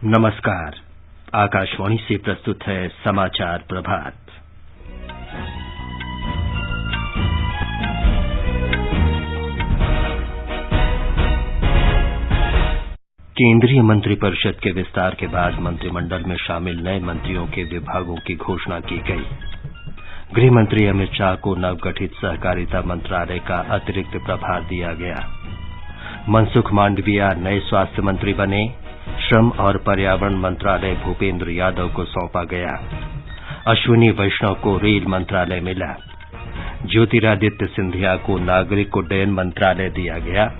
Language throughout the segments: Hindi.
नमस्कार। आकाशवाणी से प्रस्तुत है समाचार प्रभात। केंद्रीय मंत्रिपरिषद के विस्तार के बाद मंत्रिमंडल में शामिल नए मंत्रियों के विभागों की घोषणा की गई। गृह मंत्री अमित शाह को नवगठित सहकारिता मंत्रालय का अतिरिक्त प्रभार दिया गया। मनसुख मांडविया नए स्वास्थ्य मंत्री बने। श्रम और पर्यावरण मंत्रालय भूपेंद्र यादव को सौंपा गया। अश्विनी वैष्णव को रेल मंत्रालय मिला। ज्योतिरादित्य सिंधिया को नागरिक उड्डयन मंत्रालय दिया गया।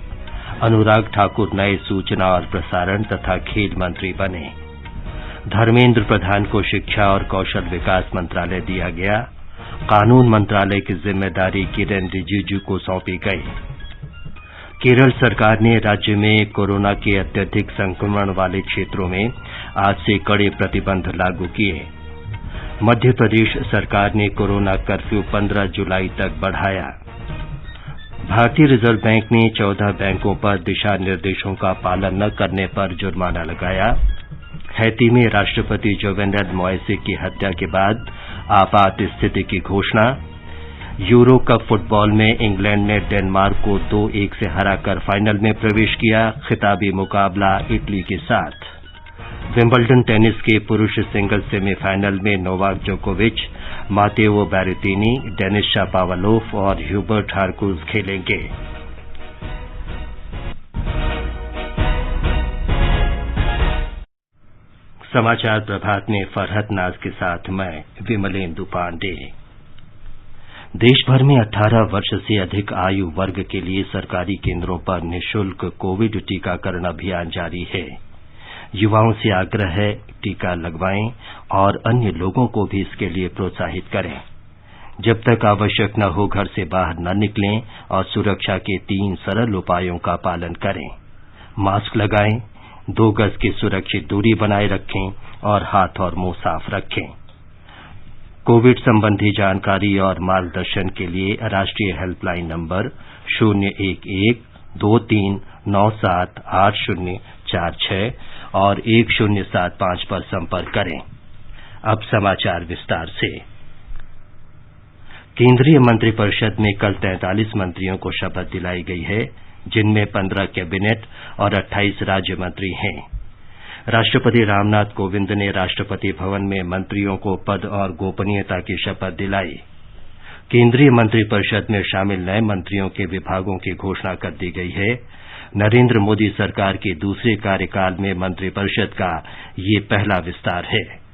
अनुराग ठाकुर नए सूचना और प्रसारण तथा खेल मंत्री बने। धर्मेंद्र प्रधान को शिक्षा और कौशल विकास मंत्रालय दिया गया। कानून मंत्रालय की जिम्मेदारी किरेन रिजिजू को सौंपी गई। केरल सरकार ने राज्य में कोरोना के अत्यधिक संक्रमण वाले क्षेत्रों में आज से कड़े प्रतिबंध लागू किए। मध्य प्रदेश सरकार ने कोरोना कर्फ्यू 15 जुलाई तक बढ़ाया। भारतीय रिजर्व बैंक ने 14 बैंकों पर दिशा निर्देशों का पालन न करने पर जुर्माना लगाया। हैती में राष्ट्रपति जोवेनेल मोइसे की हत्या के बाद आपात स्थिति की घोषणा। यूरो कप फुटबॉल में इंग्लैंड ने डेनमार्क को 2-1 से हराकर फाइनल में प्रवेश किया। खिताबी मुकाबला इटली के साथ। विंबलडन टेनिस के पुरुष सिंगल्स सेमीफाइनल में नोवाक जोकोविच, मातेओ बैरेटिनी, डेनिस शापोवालोव और ह्यूबर्ट हारकुज खेलेंगे। समाचार प्रभात में फरहत नाज के साथ मैं विमलेंदु पांडे। देश भर में 18 वर्ष से अधिक आयु वर्ग के लिए सरकारी केंद्रों पर निःशुल्क कोविड टीकाकरण अभियान जारी है। युवाओं से आग्रह है टीका लगवाएं और अन्य लोगों को भी इसके लिए प्रोत्साहित करें। जब तक आवश्यक न हो घर से बाहर न निकलें और सुरक्षा के 3 सरल उपायों का पालन करें। मास्क लगाएं, 2 गज की सुरक्षित दूरी बनाए रखें और हाथ और मुंह साफ रखें। कोविड संबंधी जानकारी और मार्गदर्शन के लिए राष्ट्रीय हेल्पलाइन नंबर 011-2397-8046 और 1075 पर संपर्क करें। अब समाचार विस्तार से। केंद्रीय मंत्रिपरिषद में कल 43 मंत्रियों को शपथ दिलाई गई है, जिनमें 15 कैबिनेट और 28 राज्य मंत्री हैं। राष्ट्रपति रामनाथ कोविंद ने राष्ट्रपति भवन में मंत्रियों को पद और गोपनीयता की शपथ दिलाई। केंद्रीय मंत्रिपरिषद में शामिल नए मंत्रियों के विभागों की घोषणा कर दी गई है। नरेंद्र मोदी सरकार के दूसरे कार्यकाल में मंत्रिपरिषद का ये पहला विस्तार है।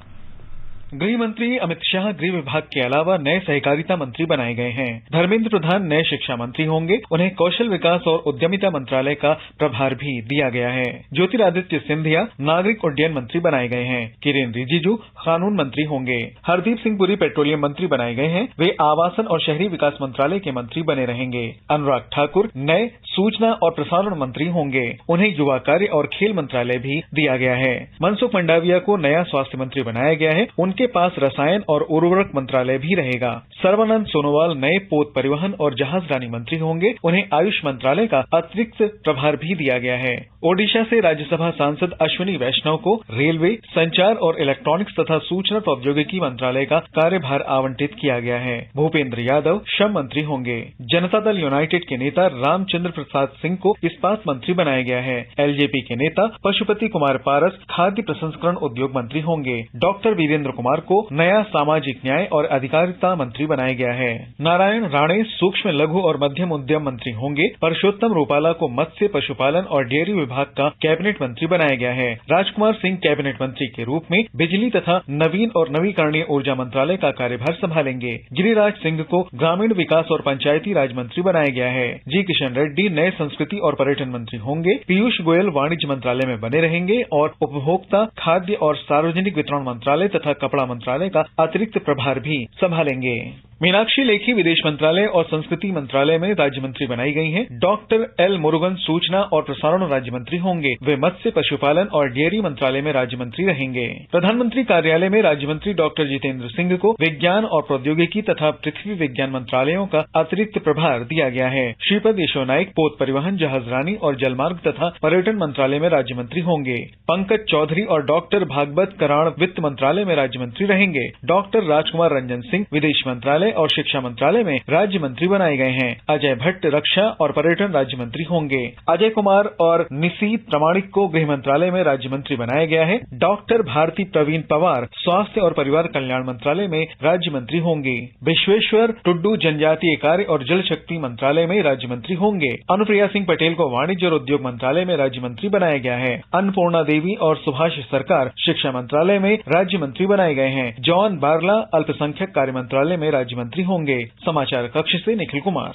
गृह मंत्री अमित शाह गृह विभाग के अलावा नए सहकारिता मंत्री बनाए गए हैं। धर्मेंद्र प्रधान नए शिक्षा मंत्री होंगे। उन्हें कौशल विकास और उद्यमिता मंत्रालय का प्रभार भी दिया गया है। ज्योतिरादित्य सिंधिया नागरिक उड्डयन मंत्री बनाए गए हैं। किरेन रिजिजू कानून मंत्री होंगे। हरदीप सिंह पुरी पेट्रोलियम मंत्री बनाए गए हैं। वे आवासन और शहरी विकास मंत्रालय के मंत्री बने रहेंगे। अनुराग ठाकुर नए सूचना और प्रसारण मंत्री होंगे। उन्हें युवा कार्य और खेल मंत्रालय भी दिया गया है। मनसुख मांडविया को नया स्वास्थ्य मंत्री बनाया गया है। उनके पास रसायन और उर्वरक मंत्रालय भी रहेगा। सर्बानंद सोनोवाल नए पोत परिवहन और जहाजरानी मंत्री होंगे। उन्हें आयुष मंत्रालय का अतिरिक्त प्रभार भी दिया गया है। ओडिशा से राज्यसभा सांसद अश्विनी वैष्णव को रेलवे, संचार और इलेक्ट्रॉनिक्स तथा सूचना प्रौद्योगिकी मंत्रालय का कार्यभार आवंटित किया गया है। भूपेंद्र यादव श्रम मंत्री होंगे। जनता दल यूनाइटेड के नेता रामचंद्र प्रसाद सिंह को इस्पात मंत्री बनाया गया है। एलजेपी के नेता पशुपति कुमार पारस खाद्य प्रसंस्करण उद्योग मंत्री होंगे। डॉक्टर वीरेंद्र कुमार को नया सामाजिक न्याय और अधिकारिता मंत्री बनाया गया है। नारायण राणे सूक्ष्म लघु और मध्यम उद्यम मंत्री होंगे। परषोत्तम रूपाला को मत्स्य पशुपालन और डेयरी विभाग का कैबिनेट मंत्री बनाया गया है। राजकुमार सिंह कैबिनेट मंत्री के रूप में बिजली तथा नवीन और नवीकरणीय ऊर्जा मंत्रालय का कार्यभार संभालेंगे। गिरिराज सिंह को ग्रामीण विकास और पंचायती राज मंत्री बनाया गया है। जी किशन रेड्डी नए संस्कृति और पर्यटन मंत्री होंगे। पीयूष गोयल वाणिज्य मंत्रालय में बने रहेंगे और उपभोक्ता, खाद्य और सार्वजनिक वितरण मंत्रालय तथा कपड़ा मंत्रालय का अतिरिक्त प्रभार भी संभालेंगे। मीनाक्षी लेखी विदेश मंत्रालय और संस्कृति मंत्रालय में राज्य मंत्री बनाई गई हैं। डॉक्टर एल मुरुगन सूचना और प्रसारण राज्य मंत्री होंगे। वे मत्स्य, पशुपालन और डेयरी मंत्रालय में राज्य मंत्री रहेंगे। प्रधानमंत्री कार्यालय में राज्य मंत्री डॉक्टर जितेंद्र सिंह को विज्ञान और प्रौद्योगिकी तथा पृथ्वी विज्ञान मंत्रालयों का अतिरिक्त प्रभार दिया गया है। श्रीपद यशो नाइक पोत परिवहन, जहाजरानी और जलमार्ग तथा पर्यटन मंत्रालय में राज्य मंत्री होंगे। पंकज चौधरी और डॉक्टर भागवत कराण वित्त मंत्रालय में राज्य मंत्री रहेंगे। डॉक्टर राजकुमार रंजन सिंह विदेश मंत्रालय और शिक्षा मंत्रालय में राज्य मंत्री बनाए गए हैं। अजय भट्ट रक्षा और पर्यटन राज्य मंत्री होंगे। अजय कुमार और निशीत प्रमाणिक को गृह मंत्रालय में राज्य मंत्री बनाया गया है। डॉक्टर भारती प्रवीण पवार स्वास्थ्य और परिवार कल्याण मंत्रालय में राज्य मंत्री होंगे। विश्वेश्वर टुड्डू जनजातीय कार्य और जल शक्ति मंत्रालय में राज्य मंत्री होंगे। अनुप्रिया सिंह पटेल को वाणिज्य और उद्योग मंत्रालय में राज्य मंत्री बनाया गया है। अन्नपूर्णा देवी और सुभाष सरकार शिक्षा मंत्रालय में राज्य मंत्री बनाए गए हैं। जॉन बारला अल्पसंख्यक कार्य मंत्रालय में राज्य मंत्री होंगे। समाचार कक्ष से निखिल कुमार।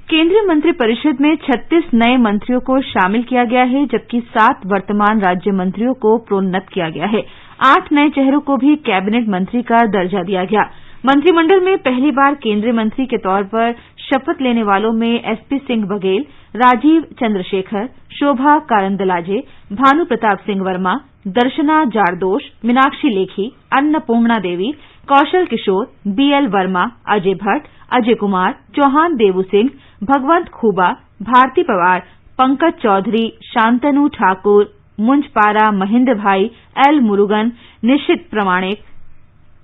केंद्रीय मंत्रिपरिषद में 36 नए मंत्रियों को शामिल किया गया है, जबकि 7 वर्तमान राज्य मंत्रियों को प्रोन्नत किया गया है। 8 नए चेहरों को भी कैबिनेट मंत्री का दर्जा दिया गया। मंत्रिमंडल में पहली बार केंद्रीय मंत्री के तौर पर शपथ लेने वालों में एसपी सिंह बघेल, राजीव चंद्रशेखर, शोभा कारंदलाजे, भानु प्रताप सिंह वर्मा, दर्शना जारदोश, मीनाक्षी लेखी, अन्नपूर्णा देवी, कौशल किशोर, बीएल वर्मा, अजय भट्ट, अजय कुमार, चौहान देवू सिंह, भगवंत खूबा, भारती पवार, पंकज चौधरी, शांतनु ठाकुर, मुंजपारा महेंद्र भाई, एल मुरुगन, निशित प्रमाणिक,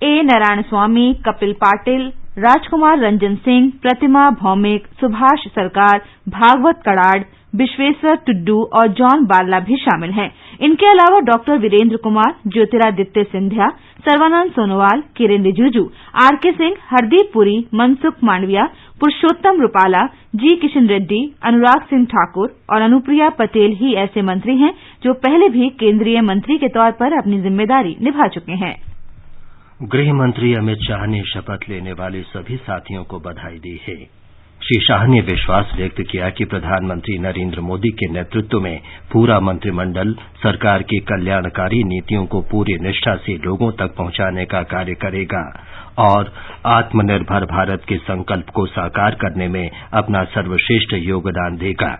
ए नारायण स्वामी, कपिल पाटिल, राजकुमार रंजन सिंह, प्रतिमा भौमिक, सुभाष सरकार, भागवत कड़ाड़, विश्वेश्वर टुड्डू और जॉन बारला भी शामिल हैं। इनके अलावा डॉक्टर वीरेंद्र कुमार, ज्योतिरादित्य सिंधिया, सर्वानंद सोनोवाल, किरेन रिजिजू, आरके सिंह, हरदीप पुरी, मनसुख मांडविया, पुरुषोत्तम रूपाला, जी किशन रेड्डी, अनुराग सिंह ठाकुर और अनुप्रिया पटेल ही ऐसे मंत्री हैं जो पहले भी केंद्रीय मंत्री के तौर पर अपनी जिम्मेदारी निभा चुके हैं। गृह मंत्री अमित शाह ने शपथ लेने वाले सभी साथियों को बधाई दी है। श्री शाह ने विश्वास व्यक्त किया कि प्रधानमंत्री नरेंद्र मोदी के नेतृत्व में पूरा मंत्रिमंडल सरकार की कल्याणकारी नीतियों को पूरी निष्ठा से लोगों तक पहुंचाने का कार्य करेगा और आत्मनिर्भर भारत के संकल्प को साकार करने में अपना सर्वश्रेष्ठ योगदान देगा।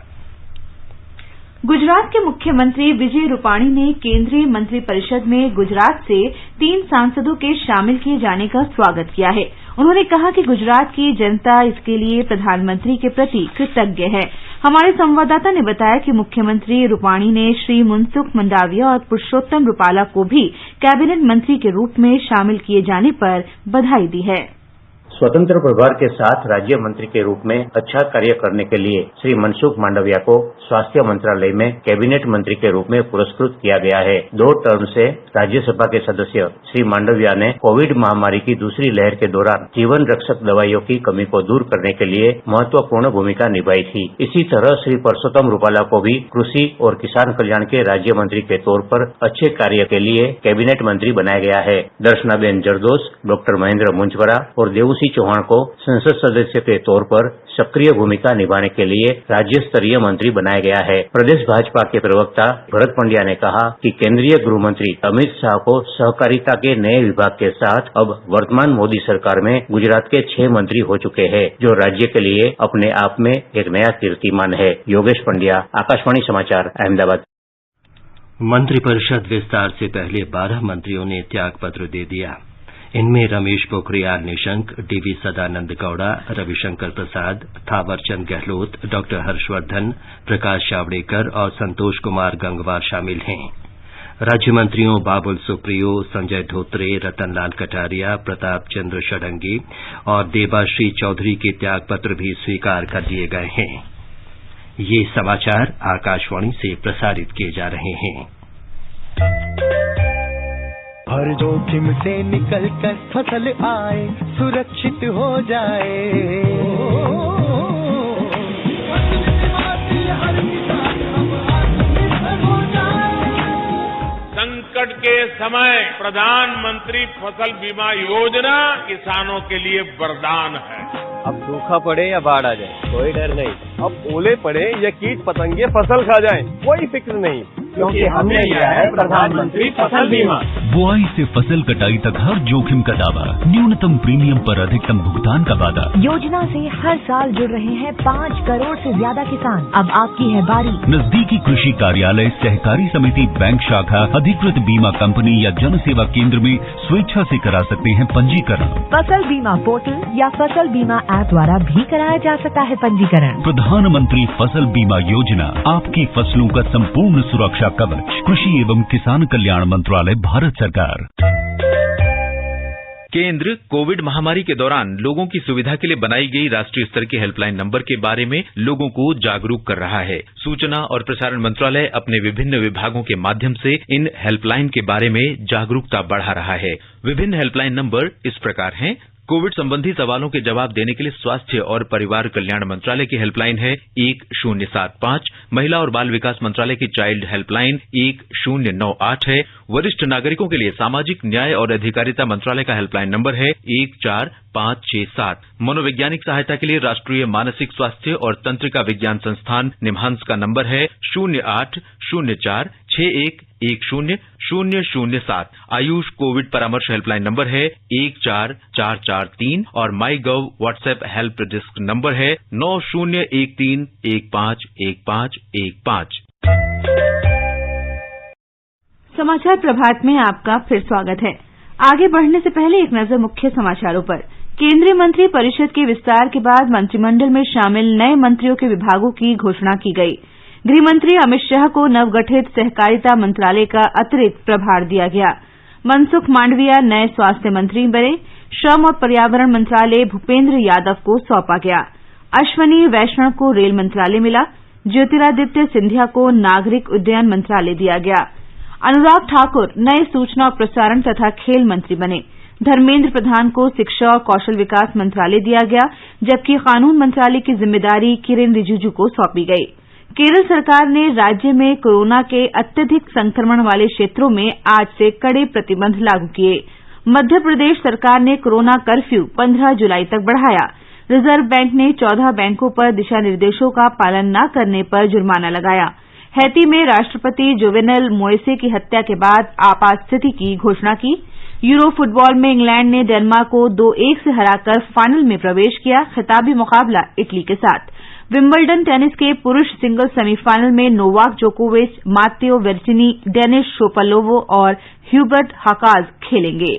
गुजरात के मुख्यमंत्री विजय रूपाणी ने केंद्रीय मंत्रिपरिषद में गुजरात से 3 सांसदों के शामिल किए जाने का स्वागत किया है। उन्होंने कहा कि गुजरात की जनता इसके लिए प्रधानमंत्री के प्रति कृतज्ञ है। हमारे संवाददाता ने बताया कि मुख्यमंत्री रूपाणी ने श्री मनसुख मंडाविया और पुरुषोत्तम रूपाला को भी कैबिनेट मंत्री के रूप में शामिल किए जाने पर बधाई दी है। स्वतंत्र प्रभार के साथ राज्य मंत्री के रूप में अच्छा कार्य करने के लिए श्री मनसुख मांडविया को स्वास्थ्य मंत्रालय में कैबिनेट मंत्री के रूप में पुरस्कृत किया गया है। 2 टर्म से राज्यसभा के सदस्य श्री मांडविया ने कोविड महामारी की दूसरी लहर के दौरान जीवन रक्षक दवाइयों की कमी को दूर करने के लिए महत्वपूर्ण भूमिका निभाई थी। इसी तरह श्री पुरुषोत्तम रूपाला को भी कृषि और किसान कल्याण के राज्य मंत्री के तौर पर अच्छे कार्य के लिए कैबिनेट मंत्री बनाया गया है। दर्शनाबेन जरदोश, डॉक्टर महेंद्र मुंजपरा और देवसी चौहान को संसद सदस्य के तौर पर सक्रिय भूमिका निभाने के लिए राज्य स्तरीय मंत्री बनाया गया है। प्रदेश भाजपा के प्रवक्ता भरत पंड्या ने कहा कि केंद्रीय गृह मंत्री अमित शाह को सहकारिता के नए विभाग के साथ अब वर्तमान मोदी सरकार में गुजरात के 6 मंत्री हो चुके हैं, जो राज्य के लिए अपने आप में एक नया कीर्तिमान है। योगेश पंड्या, आकाशवाणी समाचार, अहमदाबाद। मंत्रिपरिषद विस्तार से पहले 12 मंत्रियों ने त्यागपत्र दे दिया। इनमें रमेश पोखरियाल निशंक, डीवी सदानंद गौड़ा, रविशंकर प्रसाद, थावरचंद गहलोत, डॉक्टर हर्षवर्धन, प्रकाश जावड़ेकर और संतोष कुमार गंगवार शामिल हैं। राज्य मंत्रियों बाबुल सुप्रियो, संजय धोत्रे, रतनलाल कटारिया, प्रताप चंद्र षडंगी और देबाश्री चौधरी के त्यागपत्र भी स्वीकार कर लिए गए हैं। ये समाचार आकाशवाणी से प्रसारित किए जा रहे हैं। हर जोखिम से निकल कर फसल आए, सुरक्षित हो जाए। हर किसान अब आत्मनिर्भर हो जाए। संकट के समय प्रधानमंत्री फसल बीमा योजना किसानों के लिए वरदान है। अब सूखा पड़े या बाढ़ आ जाए, कोई डर नहीं। अब ओले पड़े या कीट पतंगे फसल खा जाए, कोई फिक्र नहीं, क्योंकि हमने लिया है प्रधानमंत्री फसल बीमा। बुआई से फसल कटाई तक हर जोखिम का दावा, न्यूनतम प्रीमियम पर अधिकतम भुगतान का वादा। योजना से हर साल जुड़ रहे हैं 5 करोड़ से ज्यादा किसान। अब आपकी है बारी। नजदीकी कृषि कार्यालय, सहकारी समिति, बैंक शाखा, अधिकृत बीमा कंपनी या जन सेवा केंद्र में स्वेच्छा से करा सकते हैं पंजीकरण। फसल बीमा पोर्टल या फसल बीमा ऐप द्वारा भी कराया जा सकता है पंजीकरण। प्रधानमंत्री फसल बीमा योजना, आपकी फसलों का संपूर्ण सुरक्षा कवच। कृषि एवं किसान कल्याण मंत्रालय, भारत सरकार। केंद्र कोविड महामारी के दौरान लोगों की सुविधा के लिए बनाई गई राष्ट्रीय स्तर के हेल्पलाइन नंबर के बारे में लोगों को जागरूक कर रहा है। सूचना और प्रसारण मंत्रालय अपने विभिन्न विभागों के माध्यम से इन हेल्पलाइन के बारे में जागरूकता बढ़ा रहा है। विभिन्न हेल्पलाइन नंबर इस प्रकार हैं। कोविड संबंधी सवालों के जवाब देने के लिए स्वास्थ्य और परिवार कल्याण मंत्रालय की हेल्पलाइन है 1075। महिला और बाल विकास मंत्रालय की चाइल्ड हेल्पलाइन 1098 है। वरिष्ठ नागरिकों के लिए सामाजिक न्याय और अधिकारिता मंत्रालय का हेल्पलाइन नंबर है 14567। मनोवैज्ञानिक सहायता के लिए राष्ट्रीय मानसिक स्वास्थ्य और तंत्रिका विज्ञान संस्थान निम्हांस का नंबर है 0804611007। आयुष कोविड परामर्श हेल्पलाइन नंबर है 14443 और माई गव व्हाट्सएप हेल्प डेस्क नंबर है 9013151515। समाचार प्रभात में आपका फिर स्वागत है। आगे बढ़ने से पहले एक नजर मुख्य समाचारों पर। केंद्रीय मंत्री परिषद के विस्तार के बाद मंत्रिमंडल में शामिल नए मंत्रियों के विभागों की घोषणा की गई। गृहमंत्री अमित शाह को नवगठित सहकारिता मंत्रालय का अतिरिक्त प्रभार दिया गया। मनसुख मांडविया नए स्वास्थ्य मंत्री बने। श्रम और पर्यावरण मंत्रालय भूपेंद्र यादव को सौंपा गया। अश्वनी वैष्णव को रेल मंत्रालय मिला। ज्योतिरादित्य सिंधिया को नागरिक उड्डयन मंत्रालय दिया गया। अनुराग ठाकुर नए सूचना और प्रसारण तथा खेल मंत्री बने। धर्मेंद्र प्रधान को शिक्षा और कौशल विकास मंत्रालय दिया गया, जबकि कानून मंत्रालय की जिम्मेदारी किरेन रिजिजू को सौंपी गई। केरल सरकार ने राज्य में कोरोना के अत्यधिक संक्रमण वाले क्षेत्रों में आज से कड़े प्रतिबंध लागू किए। मध्य प्रदेश सरकार ने कोरोना कर्फ्यू 15 जुलाई तक बढ़ाया। रिजर्व बैंक ने 14 बैंकों पर दिशा निर्देशों का पालन न करने पर जुर्माना लगाया। हैती में राष्ट्रपति जोवेनल मोइसे की हत्या के बाद आपात स्थिति की घोषणा की। यूरो फुटबॉल में इंग्लैंड ने डेनमार्क को 2-1 से हराकर फाइनल में प्रवेश किया। खिताबी मुकाबला इटली के साथ। विंबलडन टेनिस के पुरुष सिंगल्स सेमीफाइनल में नोवाक जोकोविच, मात्तेओ बेरेटिनी, डेनिस शोपोवालोव और ह्यूबर्ट हकाज खेलेंगे।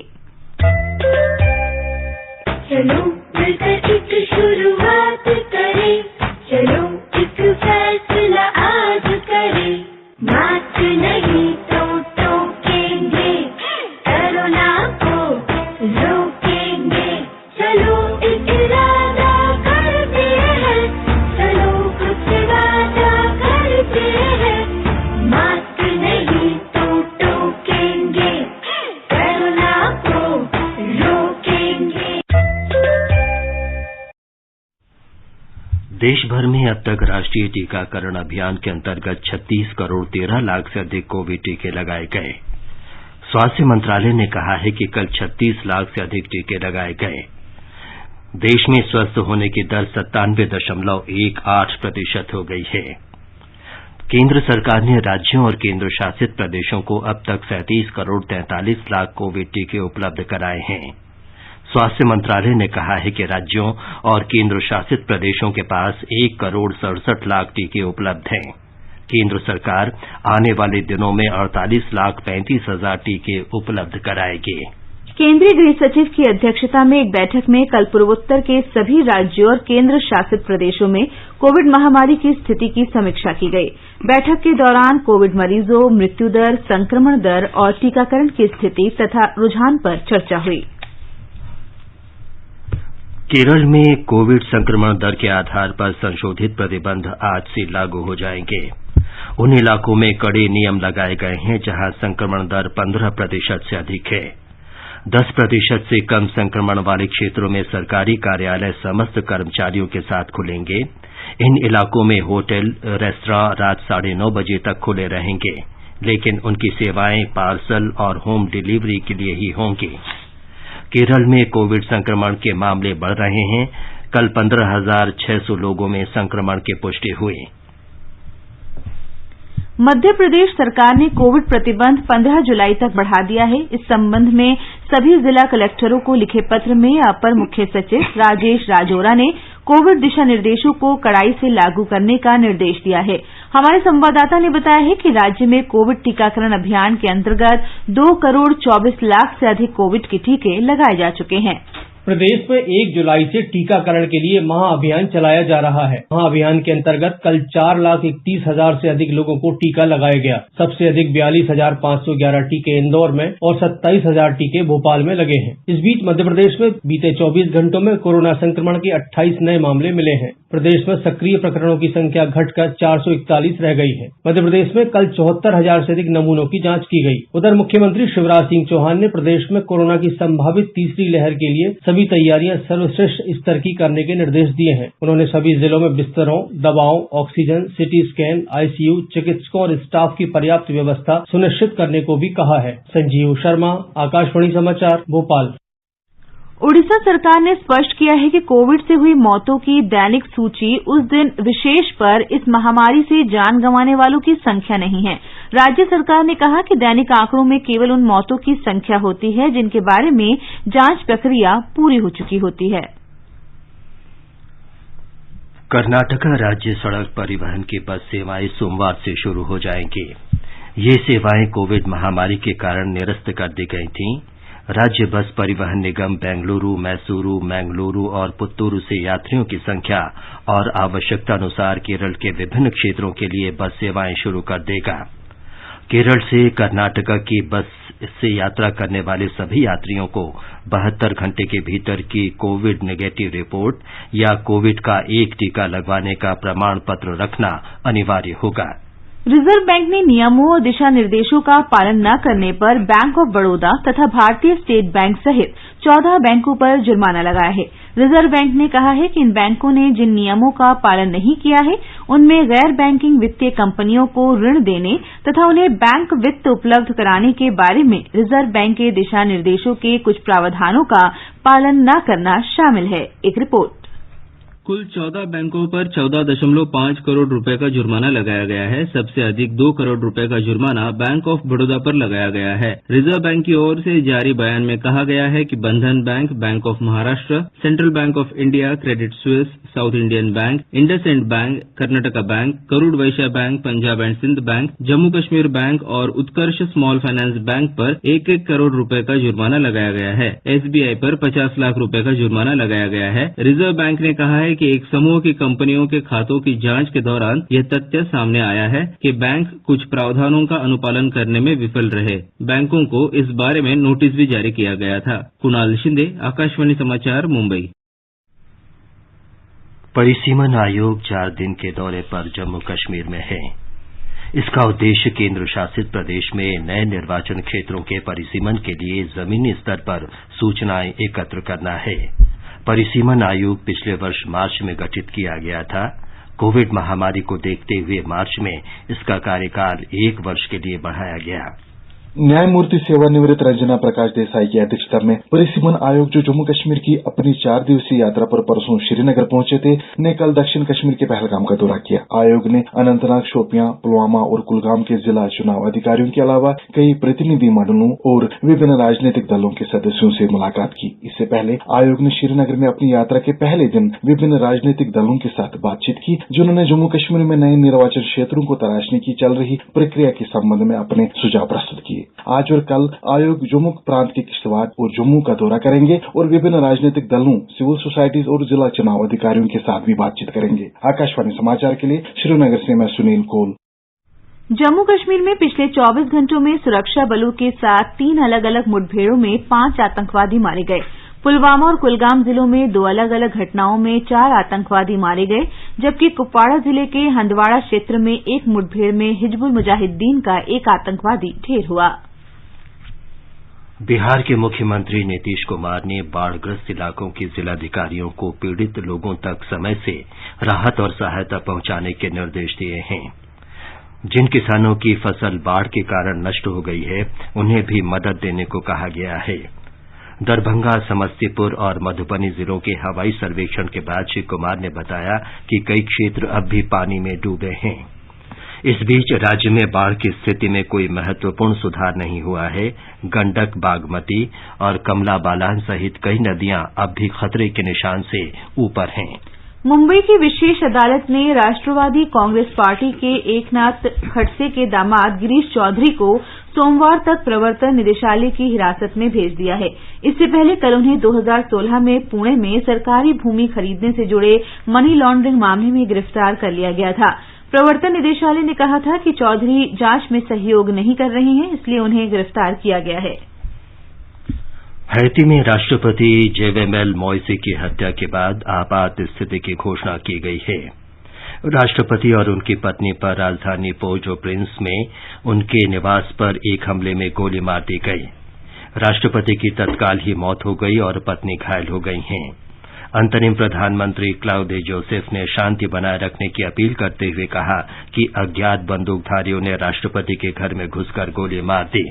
चलो मिलकर एक शुरुआत करें, चलो एक फैसला आज करें, मास्क नहीं तो टोकेंगे, कोरोना को रोकेंगे, चलो एक इरादा करते हैं, चलो कुछ वादा करते हैं, मास्क नहीं तो टोकेंगे, कोरोना को रोकेंगे। देश भर में अब तक राष्ट्रीय टीकाकरण अभियान के अंतर्गत 36 करोड़ 13 लाख से अधिक कोविड टीके लगाए गए। स्वास्थ्य मंत्रालय ने कहा है कि कल 36 लाख से अधिक टीके लगाए गए। देश में स्वस्थ होने की दर 97.18% हो गई है। केंद्र सरकार ने राज्यों और केंद्र शासित प्रदेशों को अब तक 37 करोड़ 43 लाख कोविड टीके उपलब्ध कराए हैं। स्वास्थ्य मंत्रालय ने कहा है कि राज्यों और केंद्र शासित प्रदेशों के पास 1 करोड़ 67 लाख टीके उपलब्ध हैं। केंद्र सरकार आने वाले दिनों में 48 लाख 35 हजार टीके उपलब्ध कराएगी। केंद्रीय गृह सचिव की अध्यक्षता में एक बैठक में कल पूर्वोत्तर के सभी राज्यों और केंद्र शासित प्रदेशों में कोविड महामारी की स्थिति की समीक्षा की गई। बैठक के दौरान कोविड मरीजों, मृत्यु दर, संक्रमण दर और टीकाकरण की स्थिति तथा रुझान पर चर्चा हुई। केरल में कोविड संक्रमण दर के आधार पर संशोधित प्रतिबंध आज से लागू हो जाएंगे। उन इलाकों में कड़े नियम लगाए गए हैं जहां संक्रमण दर 15% से अधिक है। 10% से कम संक्रमण वाले क्षेत्रों में सरकारी कार्यालय समस्त कर्मचारियों के साथ खुलेंगे। इन इलाकों में होटल, रेस्तरां रात 9:30 बजे तक खुले रहेंगे, लेकिन उनकी सेवाएं पार्सल और होम डिलीवरी के लिए ही होंगी। केरल में कोविड संक्रमण के मामले बढ़ रहे हैं। कल 15,600 लोगों में संक्रमण की पुष्टि हुई। मध्य प्रदेश सरकार ने कोविड प्रतिबंध 15 जुलाई तक बढ़ा दिया है। इस संबंध में सभी जिला कलेक्टरों को लिखे पत्र में अपर मुख्य सचिव राजेश राजौरा ने कोविड दिशा निर्देशों को कड़ाई से लागू करने का निर्देश दिया है। हमारे संवाददाता ने बताया है कि राज्य में कोविड टीकाकरण अभियान के अंतर्गत 2 करोड़ 24 लाख से अधिक कोविड के टीके लगाए जा चुके हैं। प्रदेश में 1 जुलाई से टीकाकरण के लिए महाअभियान चलाया जा रहा है। महाअभियान के अंतर्गत कल 4,31,000 से अधिक लोगों को टीका लगाया गया। सबसे अधिक 42,511 टीके इंदौर में और 27,000 टीके भोपाल में लगे हैं। इस बीच मध्य प्रदेश में बीते 24 घंटों में कोरोना संक्रमण के 28 नए मामले मिले हैं। प्रदेश में सक्रिय प्रकरणों की संख्या घटकर 441 रह गई है। मध्य प्रदेश में कल 74,000 से अधिक नमूनों की जांच की गई। उधर मुख्यमंत्री शिवराज सिंह चौहान ने प्रदेश में कोरोना की संभावित तीसरी लहर के लिए सभी तैयारियां सर्वश्रेष्ठ स्तर की करने के निर्देश दिए हैं। उन्होंने सभी जिलों में बिस्तरों, दवाओं, ऑक्सीजन, सीटी स्कैन, आईसीयू, चिकित्सकों और स्टाफ की पर्याप्त व्यवस्था सुनिश्चित करने को भी कहा है। संजीव शर्मा, आकाशवाणी समाचार, भोपाल। उड़ीसा सरकार ने स्पष्ट किया है कि कोविड से हुई मौतों की दैनिक सूची उस दिन विशेष पर इस महामारी से जान गंवाने वालों की संख्या नहीं है। राज्य सरकार ने कहा कि दैनिक आंकड़ों में केवल उन मौतों की संख्या होती है जिनके बारे में जांच प्रक्रिया पूरी हो चुकी होती है। कर्नाटक राज्य सड़क परिवहन की बस सेवाएं सोमवार से शुरू हो जाएंगी। ये सेवाएं कोविड महामारी के कारण निरस्त कर दी गई थीं। राज्य बस परिवहन निगम बेंगलुरु, मैसूरू, मंगलुरु और पुत्तूरू से यात्रियों की संख्या और आवश्यकता अनुसार केरल के विभिन्न क्षेत्रों के लिए बस सेवाएं शुरू कर देगा। केरल से कर्नाटक की बस से यात्रा करने वाले सभी यात्रियों को 72 घंटे के भीतर की कोविड नेगेटिव रिपोर्ट या कोविड का एक टीका लगवाने का प्रमाण पत्र रखना अनिवार्य होगा। रिजर्व बैंक ने नियमों और दिशा निर्देशों का पालन न करने पर बैंक ऑफ बड़ौदा तथा भारतीय स्टेट बैंक सहित 14 बैंकों पर जुर्माना लगाया है। रिजर्व बैंक ने कहा है कि इन बैंकों ने जिन नियमों का पालन नहीं किया है उनमें गैर बैंकिंग वित्तीय कंपनियों को ऋण देने तथा उन्हें बैंक वित्त उपलब्ध कराने के बारे में रिजर्व बैंक के दिशा निर्देशों के कुछ प्रावधानों का पालन न करना शामिल है। एक रिपोर्ट। कुल 14 बैंकों पर 14.5 करोड़ रुपए का जुर्माना लगाया गया है। सबसे अधिक 2 करोड़ रुपए का जुर्माना बैंक ऑफ बड़ौदा पर लगाया गया है। रिजर्व बैंक की ओर से जारी बयान में कहा गया है कि Bandhan bank, bank of Maharashtra, central bank of India, Credit Suisse, south Indian bank, IndusInd bank, Karnataka bank, Karur Vysya bank, Punjab and Sindh bank, Jammu Kashmir bank और उत्कर्ष स्मॉल फाइनेंस बैंक पर 1-1 करोड़ रुपए का जुर्माना लगाया गया है। एसबीआई पर 50 लाख रुपए का जुर्माना लगाया गया है। रिजर्व बैंक ने कहा है कि एक समूह की कंपनियों के खातों की जांच के दौरान यह तथ्य सामने आया है कि बैंक कुछ प्रावधानों का अनुपालन करने में विफल रहे। बैंकों को इस बारे में नोटिस भी जारी किया गया था। कुणाल शिंदे, आकाशवाणी समाचार, मुंबई। परिसीमन आयोग 4 दिन के दौरे पर जम्मू कश्मीर में है। इसका उद्देश्य केंद्र शासित प्रदेश में नए निर्वाचन क्षेत्रों के परिसीमन के लिए जमीनी स्तर पर सूचनाएं एकत्र करना है। परिसीमन आयोग पिछले वर्ष मार्च में गठित किया गया था। कोविड महामारी को देखते हुए मार्च में इसका कार्यकाल 1 वर्ष के लिए बढ़ाया गया। न्यायमूर्ति सेवानिवृत्त रंजना प्रकाश देसाई की अध्यक्षता में परिसीमन आयोग जो जम्मू कश्मीर की अपनी 4 दिवसीय यात्रा पर परसों श्रीनगर पहुंचे थे, ने कल दक्षिण कश्मीर के पहलगाम का दौरा किया। आयोग ने अनंतनाग, शोपियां, पुलवामा और कुलगाम के जिला चुनाव अधिकारियों के अलावा कई प्रतिनिधि मंडलों और विभिन्न राजनीतिक दलों के सदस्यों से मुलाकात की। इससे पहले आयोग ने श्रीनगर में अपनी यात्रा के पहले दिन विभिन्न राजनीतिक दलों के साथ बातचीत की, जिन्होंने जम्मू कश्मीर में नए निर्वाचन क्षेत्रों को तराशने की चल रही प्रक्रिया के संबंध में अपने सुझाव प्रस्तुत किए। आज और कल आयोग जम्मू प्रांत के किश्तवाड़ और जम्मू का दौरा करेंगे और विभिन्न राजनीतिक दलों, सिविल सोसाइटीज और जिला चुनाव अधिकारियों के साथ भी बातचीत करेंगे। आकाशवाणी समाचार के लिए श्रीनगर से मैं सुनील कोल। जम्मू कश्मीर में पिछले 24 घंटों में सुरक्षा बलों के साथ 3 अलग अलग मुठभेड़ों में 5 आतंकवादी मारे गए। पुलवामा और कुलगाम जिलों में 2 अलग अलग घटनाओं में 4 आतंकवादी मारे गए, जबकि कुपवाड़ा जिले के हंदवाड़ा क्षेत्र में एक मुठभेड़ में हिजबुल मुजाहिदीन का एक आतंकवादी ढेर हुआ। बिहार के मुख्यमंत्री नीतीश कुमार ने बाढ़ग्रस्त इलाकों के जिलाधिकारियों को पीड़ित लोगों तक समय से राहत और सहायता पहुंचाने के निर्देश दिए हैं। जिन किसानों की फसल बाढ़ के कारण नष्ट हो गई है, उन्हें भी मदद देने को कहा गया है। दरभंगा, समस्तीपुर और मधुबनी जिलों के हवाई सर्वेक्षण के बाद श्री कुमार ने बताया कि कई क्षेत्र अब भी पानी में डूबे हैं। इस बीच राज्य में बाढ़ की स्थिति में कोई महत्वपूर्ण सुधार नहीं हुआ है। गंडक, बागमती और कमला बलान सहित कई नदियां अब भी खतरे के निशान से ऊपर हैं। मुंबई की विशेष अदालत ने राष्ट्रवादी कांग्रेस पार्टी के एकनाथ खड़से के दामाद गिरीश चौधरी को सोमवार तक प्रवर्तन निदेशालय की हिरासत में भेज दिया है। इससे पहले कल उन्हें 2016 में पुणे में सरकारी भूमि खरीदने से जुड़े मनी लॉन्ड्रिंग मामले में गिरफ्तार कर लिया गया था। प्रवर्तन निदेशालय ने कहा था कि चौधरी जांच में सहयोग नहीं कर रहे हैं, इसलिए उन्हें गिरफ्तार किया गया है। हैती में राष्ट्रपति जेवेमेल मोइसे की हत्या के बाद आपात स्थिति की घोषणा की गई है। राष्ट्रपति और उनकी पत्नी पर राजधानी पोर्ट प्रिंस में उनके निवास पर एक हमले में गोली मार दी गई। राष्ट्रपति की तत्काल ही मौत हो गई और पत्नी घायल हो गई हैं। अंतरिम प्रधानमंत्री क्लाउदे जोसेफ ने शांति बनाए रखने की अपील करते हुए कहा कि अज्ञात बंदूकधारियों ने राष्ट्रपति के घर में घुसकर गोली मार दी।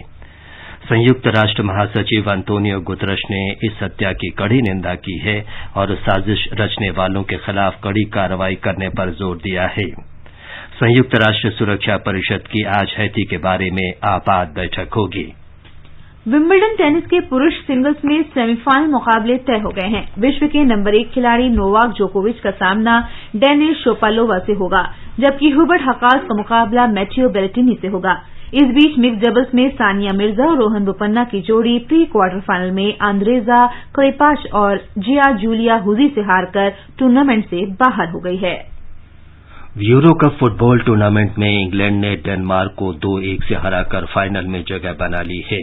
संयुक्त राष्ट्र महासचिव अंतोनियो गुतरश ने इस हत्या की कड़ी निंदा की है और साजिश रचने वालों के खिलाफ कड़ी कार्रवाई करने पर जोर दिया है। संयुक्त राष्ट्र सुरक्षा परिषद की आज हैती के बारे में आपात बैठक होगी। विंबलडन टेनिस के पुरुष सिंगल्स में सेमीफाइनल मुकाबले तय हो गए हैं। विश्व के नंबर 1 खिलाड़ी नोवाक जोकोविच का सामना डेनिस शोपालोवा से होगा, जबकि हुबर्ट हकास का मुकाबला मैथियो बेरेटिनी से होगा। इस बीच मिक्स डबल्स में सानिया मिर्जा और रोहन बोपन्ना की जोड़ी प्री क्वार्टर फाइनल में आंद्रेजा क्लेपाच और जिया जूलिया हुजी से हारकर टूर्नामेंट से बाहर हो गई है। यूरो कप फुटबॉल टूर्नामेंट में इंग्लैंड ने डेनमार्क को 2-1 से हराकर फाइनल में जगह बना ली है।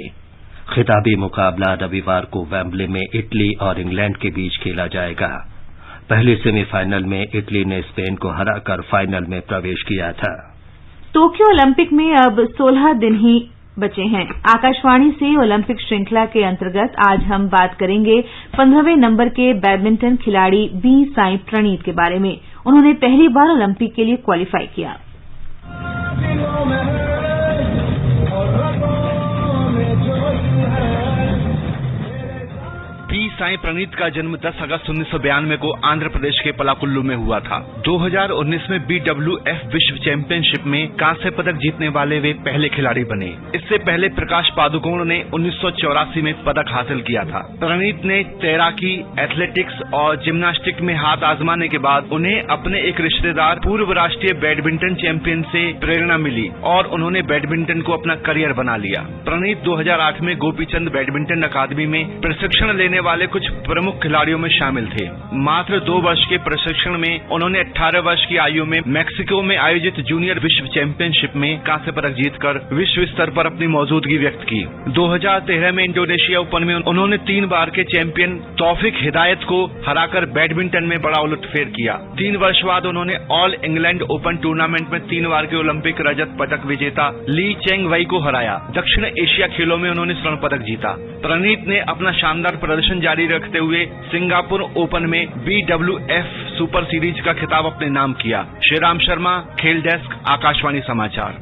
खिताबी मुकाबला रविवार को वेम्बले में इटली और इंग्लैंड के बीच खेला जाएगा। पहले सेमीफाइनल में इटली ने स्पेन को हराकर फाइनल में प्रवेश किया था। टोक्यो ओलंपिक में अब 16 दिन ही बचे हैं। आकाशवाणी से ओलंपिक श्रृंखला के अंतर्गत आज हम बात करेंगे 15वें नंबर के बैडमिंटन खिलाड़ी बी साई प्रणीत के बारे में। उन्होंने पहली बार ओलंपिक के लिए क्वालीफाई किया। साई प्रणीत का जन्म 10 अगस्त 1992 को आंध्र प्रदेश के पलाकुल्लू में हुआ था। 2019 में BWF विश्व चैंपियनशिप में कांस्य पदक जीतने वाले वे पहले खिलाड़ी बने। इससे पहले प्रकाश पादुकोण ने 1984 में पदक हासिल किया था। प्रणीत ने तैराकी, एथलेटिक्स और जिम्नास्टिक में हाथ आजमाने के बाद उन्हें अपने एक रिश्तेदार पूर्व राष्ट्रीय बैडमिंटन चैंपियन से प्रेरणा मिली और उन्होंने बैडमिंटन को अपना करियर बना लिया। प्रणीत 2008 में गोपीचंद बैडमिंटन अकादमी में प्रशिक्षण लेने वाले कुछ प्रमुख खिलाड़ियों में शामिल थे। मात्र 2 वर्ष के प्रशिक्षण में उन्होंने 18 वर्ष की आयु में मैक्सिको में आयोजित जूनियर विश्व चैंपियनशिप में कांस्य पदक जीतकर विश्व स्तर पर अपनी मौजूदगी व्यक्त की। 2013 में इंडोनेशिया ओपन में उन्होंने 3 बार के चैंपियन तौफिक हिदायत को हराकर बैडमिंटन में बड़ा उलटफेर किया। 3 वर्ष बाद उन्होंने ऑल इंग्लैंड ओपन टूर्नामेंट में 3 बार के ओलंपिक रजत पदक विजेता ली चेंग वई को हराया। दक्षिण एशिया खेलों में उन्होंने स्वर्ण पदक जीता। प्रणीत ने अपना शानदार प्रदर्शन जारी रखते हुए सिंगापुर ओपन में BWF सुपर सीरीज का खिताब अपने नाम किया। श्रीराम शर्मा, खेल डेस्क, आकाशवाणी समाचार।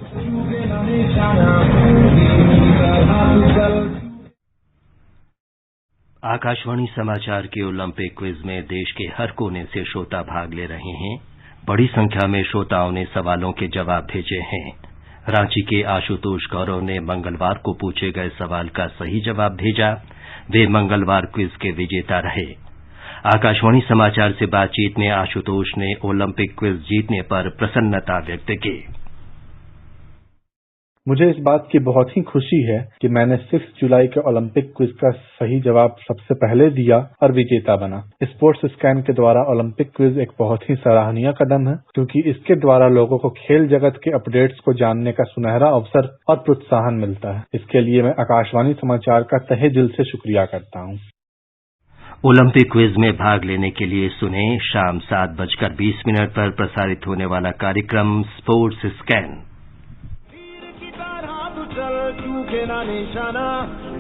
आकाशवाणी समाचार के ओलंपिक क्विज में देश के हर कोने से श्रोता भाग ले रहे हैं। बड़ी संख्या में श्रोताओं ने सवालों के जवाब भेजे हैं। रांची के आशुतोष गौरव ने मंगलवार को पूछे गए सवाल का सही जवाब भेजा। वे मंगलवार क्विज के विजेता रहे। आकाशवाणी समाचार से बातचीत में आशुतोष ने ओलंपिक क्विज जीतने पर प्रसन्नता व्यक्त की। मुझे इस बात की बहुत ही खुशी है कि मैंने 6 जुलाई के ओलंपिक क्विज का सही जवाब सबसे पहले दिया और विजेता बना। स्पोर्ट्स स्कैन के द्वारा ओलंपिक क्विज एक बहुत ही सराहनीय कदम है, क्योंकि इसके द्वारा लोगों को खेल जगत के अपडेट्स को जानने का सुनहरा अवसर और प्रोत्साहन मिलता है। इसके लिए मैं आकाशवाणी समाचार का तहे दिल से शुक्रिया करता हूँ। ओलंपिक क्विज में भाग लेने के लिए सुने शाम 7:20 पर प्रसारित होने वाला कार्यक्रम स्पोर्ट्स स्कैन। चूके ना निशाना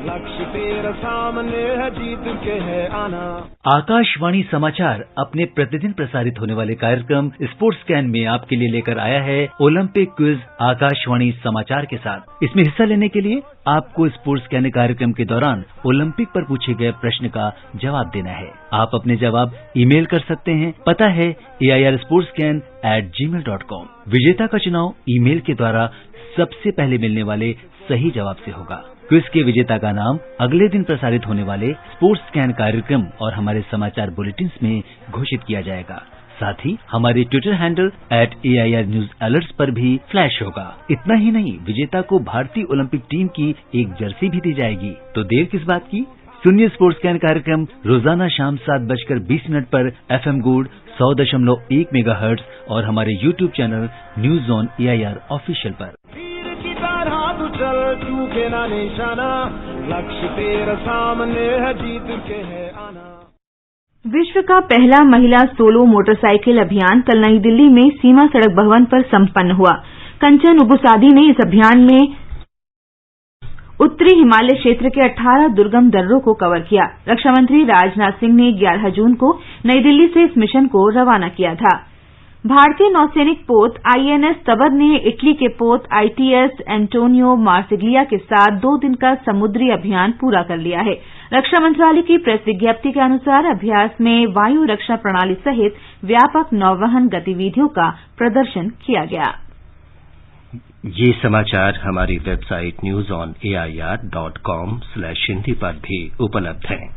लक्ष्य तेरा सामने है, जीत के है आना। आकाशवाणी समाचार अपने प्रतिदिन प्रसारित होने वाले कार्यक्रम स्पोर्ट्स स्कैन में आपके लिए लेकर आया है ओलंपिक क्विज आकाशवाणी समाचार के साथ। इसमें हिस्सा लेने के लिए आपको स्पोर्ट्स स्कैन कार्यक्रम के दौरान ओलंपिक पर पूछे गए प्रश्न का जवाब देना है। आप अपने जवाब ईमेल कर सकते हैं। पता है airsportscan@gmail.com। विजेता का चुनाव ईमेल के द्वारा सबसे पहले मिलने वाले सही जवाब से होगा। क्विज के विजेता का नाम अगले दिन प्रसारित होने वाले स्पोर्ट्स स्कैन कार्यक्रम और हमारे समाचार बुलेटिन में घोषित किया जाएगा। साथ ही हमारे Twitter handle @AIR News Alerts पर भी फ्लैश होगा। इतना ही नहीं, विजेता को भारतीय ओलंपिक टीम की एक जर्सी भी दी जाएगी। तो देर किस बात की, सुनिए स्पोर्ट्स स्कैन कार्यक्रम रोजाना शाम 7:20 पर FM गोल्ड 100.1 मेगाहर्ट्ज और हमारे YouTube channel news on AIR official पर। चल चूके ना निशाना, लक्ष्य तेरा सामने है, जीत के है आना। विश्व का पहला महिला सोलो मोटरसाइकिल अभियान कल नई दिल्ली में सीमा सड़क भवन पर संपन्न हुआ। कंचन उबुसादी ने इस अभियान में उत्तरी हिमालय क्षेत्र के 18 दुर्गम दर्रों को कवर किया। रक्षा मंत्री राजनाथ सिंह ने 11 जून को नई दिल्ली से इस मिशन को रवाना किया था। भारतीय नौसैनिक पोत INS तबर ने इटली के पोत ITS एंटोनियो मार्सिग्लिया के साथ 2 दिन का समुद्री अभियान पूरा कर लिया है। रक्षा मंत्रालय की प्रेस विज्ञप्ति के अनुसार अभ्यास में वायु रक्षा प्रणाली सहित व्यापक नौवहन गतिविधियों का प्रदर्शन किया गया। ये समाचार हमारी वेबसाइट newsonair.com/hindi पर भी उपलब्ध हैं।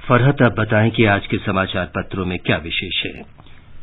फरहत, अब बताएं कि आज के समाचार पत्रों में क्या विशेष है।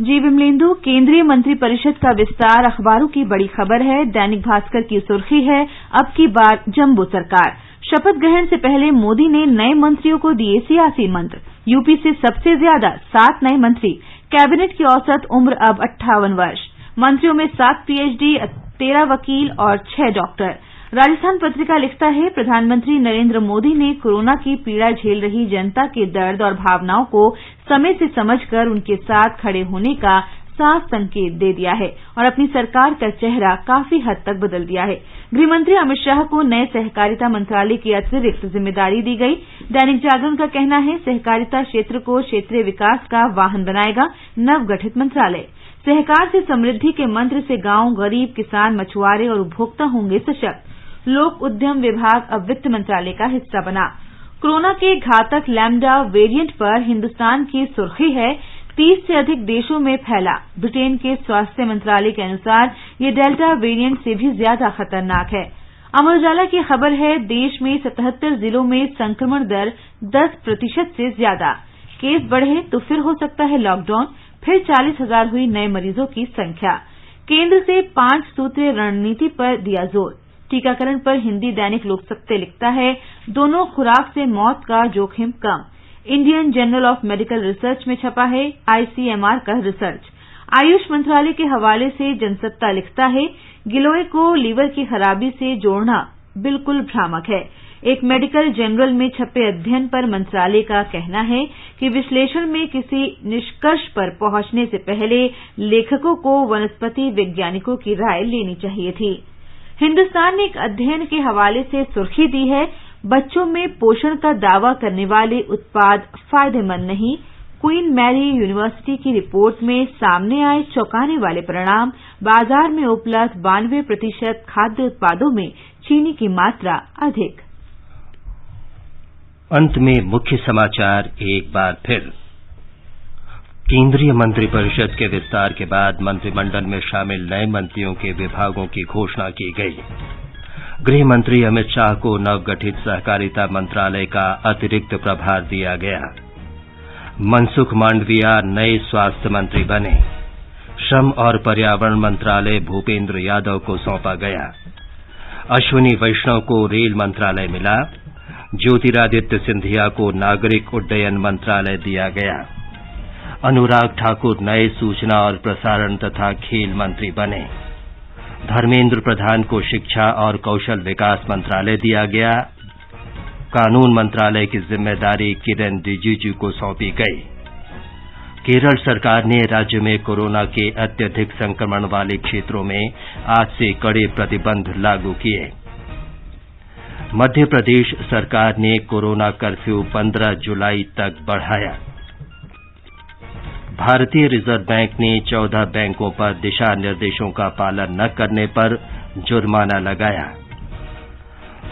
जी विमलेंदु, केंद्रीय मंत्रिपरिषद का विस्तार अखबारों की बड़ी खबर है। दैनिक भास्कर की सुर्खी है, अब की बार जम्बो सरकार। शपथ ग्रहण से पहले मोदी ने नए मंत्रियों को दिए सियासी मंत्र। यूपी से सबसे ज्यादा 7 नए मंत्री। कैबिनेट की औसत उम्र अब 58 वर्ष। मंत्रियों में 7 PhD, 13 वकील और 6 डॉक्टर। राजस्थान पत्रिका लिखता है, प्रधानमंत्री नरेंद्र मोदी ने कोरोना की पीड़ा झेल रही जनता के दर्द और भावनाओं को समय से समझकर उनके साथ खड़े होने का साफ संकेत दे दिया है और अपनी सरकार का चेहरा काफी हद तक बदल दिया है। गृहमंत्री अमित शाह को नए सहकारिता मंत्रालय की अतिरिक्त जिम्मेदारी दी गई। दैनिक जागरण का कहना है, सहकारिता क्षेत्र को क्षेत्रीय विकास का वाहन बनाएगा नवगठित मंत्रालय। सहकार से समृद्धि के मंत्र से गांव, गरीब, किसान, मछुआरे और उपभोक्ता होंगे सशक्त। लोक उद्यम विभाग अब वित्त मंत्रालय का हिस्सा बना। कोरोना के घातक लैम्डा वेरिएंट पर हिंदुस्तान की सुर्खी है, 30 से अधिक देशों में फैला। ब्रिटेन के स्वास्थ्य मंत्रालय के अनुसार ये डेल्टा वेरिएंट से भी ज्यादा खतरनाक है। अमर उजाला की खबर है, देश में 77 जिलों में संक्रमण दर 10% से ज्यादा। केस बढ़े तो फिर हो सकता है लॉकडाउन, फिर 40,000 हुई नए मरीजों की संख्या। केंद्र से 5 सूत्रीय रणनीति पर दिया जोर। टीकाकरण पर हिंदी दैनिक लोकसत्य लिखता है, दोनों खुराक से मौत का जोखिम कम। Indian journal of medical research में छपा है ICMR का रिसर्च। आयुष मंत्रालय के हवाले से जनसत्ता लिखता है, गिलोय को लीवर की खराबी से जोड़ना बिल्कुल भ्रामक है। एक मेडिकल जर्नल में छपे अध्ययन पर मंत्रालय का कहना है कि विश्लेषण में किसी निष्कर्ष पर पहुंचने से पहले लेखकों को वनस्पति वैज्ञानिकों की राय लेनी चाहिए थी। हिन्दुस्तान ने एक अध्ययन के हवाले से सुर्खी दी है, बच्चों में पोषण का दावा करने वाले उत्पाद फायदेमंद नहीं। क्वीन मैरी यूनिवर्सिटी की रिपोर्ट में सामने आए चौंकाने वाले परिणाम। बाजार में उपलब्ध 92% खाद्य उत्पादों में चीनी की मात्रा अधिक। अंत में मुख्य समाचार एक बार फिर। केंद्रीय मंत्रिपरिषद के विस्तार के बाद मंत्रिमंडल में शामिल नए मंत्रियों के विभागों की घोषणा की गई। गृह मंत्री अमित शाह को नवगठित सहकारिता मंत्रालय का अतिरिक्त प्रभार दिया गया। मनसुख मांडविया नए स्वास्थ्य मंत्री बने। श्रम और पर्यावरण मंत्रालय भूपेंद्र यादव को सौंपा गया। अश्विनी वैष्णव को रेल मंत्रालय मिला। ज्योतिरादित्य सिंधिया को नागरिक उड्डयन मंत्रालय दिया गया। अनुराग ठाकुर नए सूचना और प्रसारण तथा खेल मंत्री बने। धर्मेंद्र प्रधान को शिक्षा और कौशल विकास मंत्रालय दिया गया। कानून मंत्रालय की जिम्मेदारी किरेन रिजिजू को सौंपी गई। केरल सरकार ने राज्य में कोरोना के अत्यधिक संक्रमण वाले क्षेत्रों में आज से कड़े प्रतिबंध लागू किए। मध्य प्रदेश सरकार ने कोरोना कर्फ्यू 15 जुलाई तक बढ़ाया। भारतीय रिजर्व बैंक ने 14 बैंकों पर दिशा निर्देशों का पालन न करने पर जुर्माना लगाया।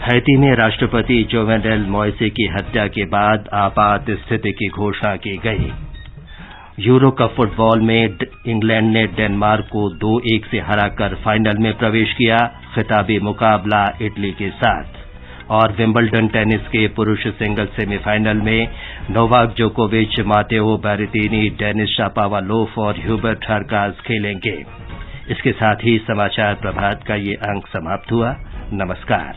हैती में राष्ट्रपति जोवेनेल मोइसे की हत्या के बाद आपात स्थिति की घोषणा की गई। यूरो कप फुटबॉल में इंग्लैंड ने डेनमार्क को 2-1 से हराकर फाइनल में प्रवेश किया। खिताबी मुकाबला इटली के साथ। और विंबलडन टेनिस के पुरुष सिंगल सेमीफाइनल में नोवाक जोकोविच, मातेओ बेरेटिनी, डेनिस शापोवालोव और ह्यूबर्ट हरकाज खेलेंगे। इसके साथ ही समाचार प्रभात का ये अंक समाप्त हुआ। नमस्कार।